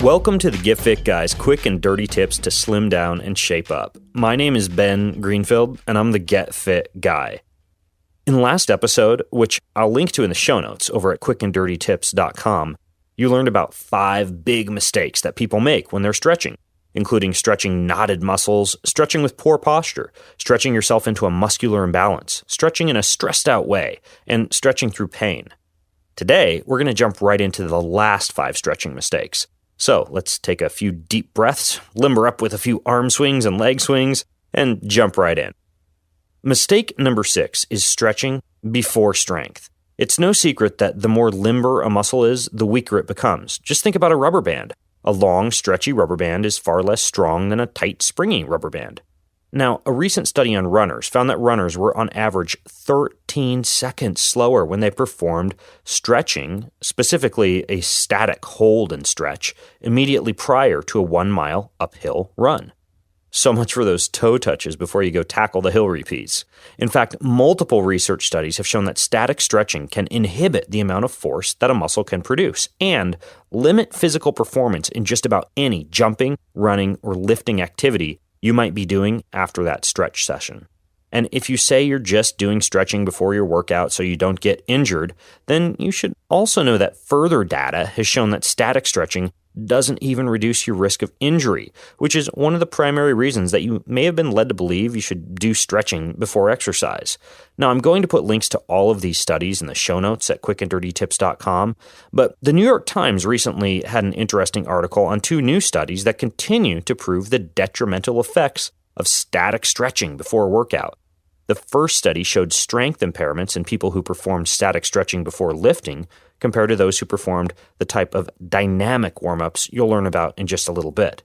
Welcome to the Get Fit Guy's quick and dirty tips to slim down and shape up. My name is Ben Greenfield, and I'm the Get Fit Guy. In the last episode, which I'll link to in the show notes over at quickanddirtytips.com, you learned about 5 big mistakes that people make when they're stretching, including stretching knotted muscles, stretching with poor posture, stretching yourself into a muscular imbalance, stretching in a stressed out way, and stretching through pain. Today, we're going to jump right into the last 5 stretching mistakes. So let's take a few deep breaths, limber up with a few arm swings and leg swings, and jump right in. Mistake number 6 is stretching before strength. It's no secret that the more limber a muscle is, the weaker it becomes. Just think about a rubber band. A long, stretchy rubber band is far less strong than a tight, springy rubber band. Now, a recent study on runners found that runners were on average 13 seconds slower when they performed stretching, specifically a static hold and stretch, immediately prior to a 1-mile uphill run. So much for those toe touches before you go tackle the hill repeats. In fact, multiple research studies have shown that static stretching can inhibit the amount of force that a muscle can produce and limit physical performance in just about any jumping, running, or lifting activity you might be doing after that stretch session. And if you say you're just doing stretching before your workout so you don't get injured, then you should also know that further data has shown that static stretching doesn't even reduce your risk of injury, which is one of the primary reasons that you may have been led to believe you should do stretching before exercise. Now, I'm going to put links to all of these studies in the show notes at quickanddirtytips.com, but the New York Times recently had an interesting article on 2 new studies that continue to prove the detrimental effects of static stretching before a workout. The first study showed strength impairments in people who performed static stretching before lifting compared to those who performed the type of dynamic warm-ups you'll learn about in just a little bit.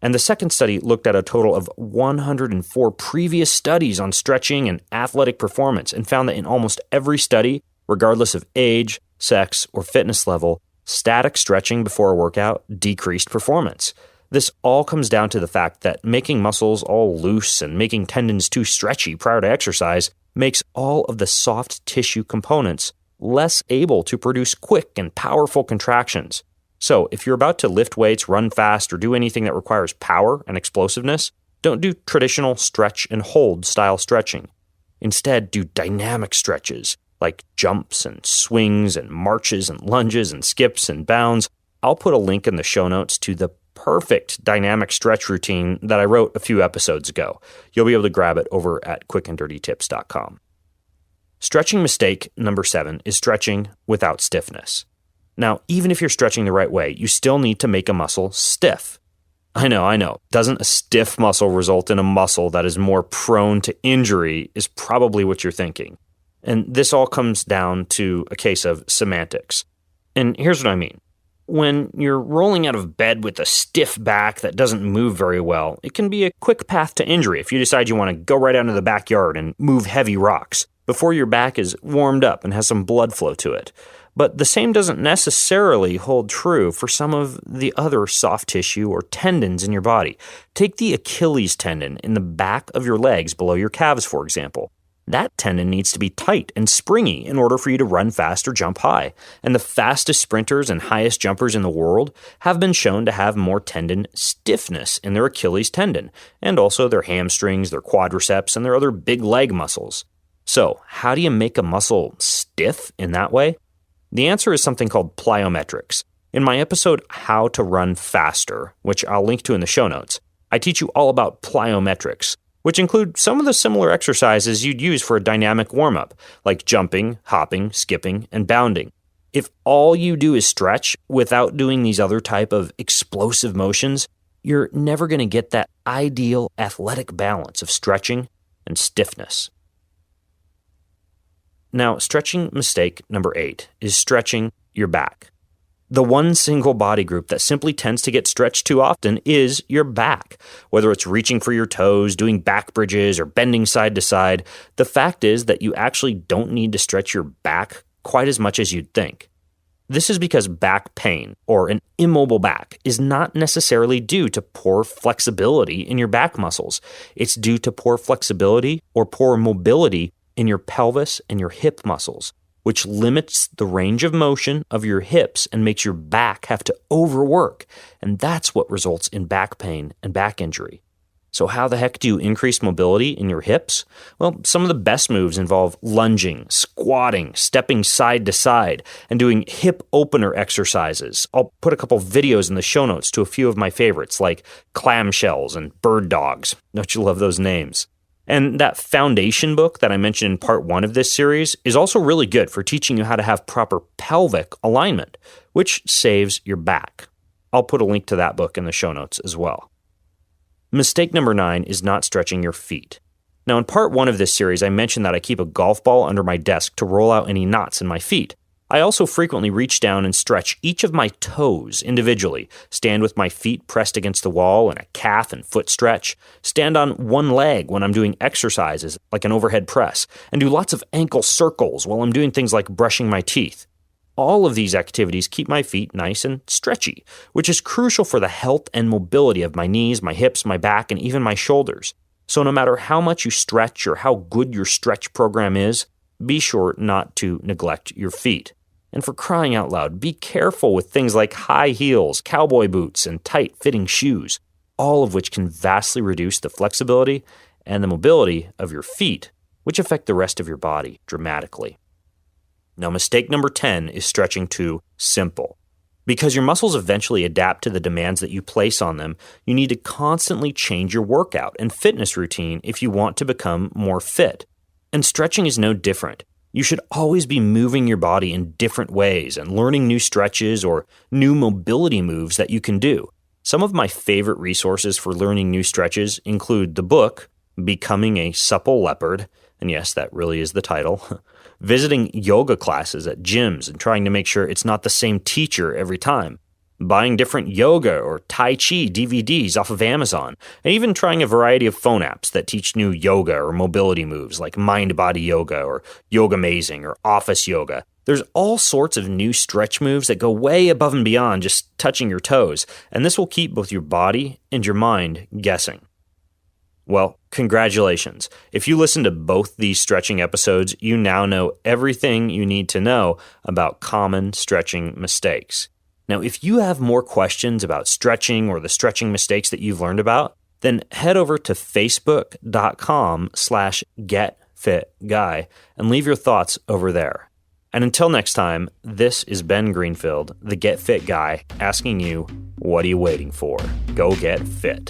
And the second study looked at a total of 104 previous studies on stretching and athletic performance and found that in almost every study, regardless of age, sex, or fitness level, static stretching before a workout decreased performance. This all comes down to the fact that making muscles all loose and making tendons too stretchy prior to exercise makes all of the soft tissue components less able to produce quick and powerful contractions. So if you're about to lift weights, run fast, or do anything that requires power and explosiveness, don't do traditional stretch and hold style stretching. Instead, do dynamic stretches like jumps and swings and marches and lunges and skips and bounds. I'll put a link in the show notes to the perfect dynamic stretch routine that I wrote a few episodes ago. You'll be able to grab it over at quickanddirtytips.com. Stretching mistake number 7 is stretching without stiffness. Now, even if you're stretching the right way, you still need to make a muscle stiff. I know. Doesn't a stiff muscle result in a muscle that is more prone to injury is probably what you're thinking. And this all comes down to a case of semantics. And here's what I mean. When you're rolling out of bed with a stiff back that doesn't move very well, it can be a quick path to injury if you decide you want to go right out into the backyard and move heavy rocks before your back is warmed up and has some blood flow to it. But the same doesn't necessarily hold true for some of the other soft tissue or tendons in your body. Take the Achilles tendon in the back of your legs below your calves, for example. That tendon needs to be tight and springy in order for you to run fast or jump high. And the fastest sprinters and highest jumpers in the world have been shown to have more tendon stiffness in their Achilles tendon, and also their hamstrings, their quadriceps, and their other big leg muscles. So, how do you make a muscle stiff in that way? The answer is something called plyometrics. In my episode, How to Run Faster, which I'll link to in the show notes, I teach you all about plyometrics, which include some of the similar exercises you'd use for a dynamic warm-up, like jumping, hopping, skipping, and bounding. If all you do is stretch without doing these other type of explosive motions, you're never going to get that ideal athletic balance of stretching and stiffness. Now, stretching mistake number 8 is stretching your back. The one single body group that simply tends to get stretched too often is your back. Whether it's reaching for your toes, doing back bridges, or bending side to side, the fact is that you actually don't need to stretch your back quite as much as you'd think. This is because back pain, or an immobile back, is not necessarily due to poor flexibility in your back muscles. It's due to poor flexibility or poor mobility in your pelvis and your hip muscles, which limits the range of motion of your hips and makes your back have to overwork. And that's what results in back pain and back injury. So how the heck do you increase mobility in your hips? Well, some of the best moves involve lunging, squatting, stepping side to side, and doing hip opener exercises. I'll put a couple videos in the show notes to a few of my favorites, like clamshells and bird dogs. Don't you love those names? And that foundation book that I mentioned in part 1 of this series is also really good for teaching you how to have proper pelvic alignment, which saves your back. I'll put a link to that book in the show notes as well. Mistake number 9 is not stretching your feet. Now, in part 1 of this series, I mentioned that I keep a golf ball under my desk to roll out any knots in my feet. I also frequently reach down and stretch each of my toes individually, stand with my feet pressed against the wall in a calf and foot stretch, stand on one leg when I'm doing exercises like an overhead press, and do lots of ankle circles while I'm doing things like brushing my teeth. All of these activities keep my feet nice and stretchy, which is crucial for the health and mobility of my knees, my hips, my back, and even my shoulders. So no matter how much you stretch or how good your stretch program is, be sure not to neglect your feet. And for crying out loud, be careful with things like high heels, cowboy boots, and tight-fitting shoes, all of which can vastly reduce the flexibility and the mobility of your feet, which affect the rest of your body dramatically. Now, mistake number 10 is stretching too simple. Because your muscles eventually adapt to the demands that you place on them, you need to constantly change your workout and fitness routine if you want to become more fit. And stretching is no different. You should always be moving your body in different ways and learning new stretches or new mobility moves that you can do. Some of my favorite resources for learning new stretches include the book, Becoming a Supple Leopard, and yes, that really is the title, visiting yoga classes at gyms and trying to make sure it's not the same teacher every time, buying different yoga or Tai Chi DVDs off of Amazon, and even trying a variety of phone apps that teach new yoga or mobility moves like Mind Body Yoga or Yogamazing or Office Yoga. There's all sorts of new stretch moves that go way above and beyond just touching your toes, and this will keep both your body and your mind guessing. Well, congratulations. If you listen to both these stretching episodes, you now know everything you need to know about common stretching mistakes. Now, if you have more questions about stretching or the stretching mistakes that you've learned about, then head over to facebook.com/getfitguy and leave your thoughts over there. And until next time, this is Ben Greenfield, the Get Fit Guy, asking you, what are you waiting for? Go get fit.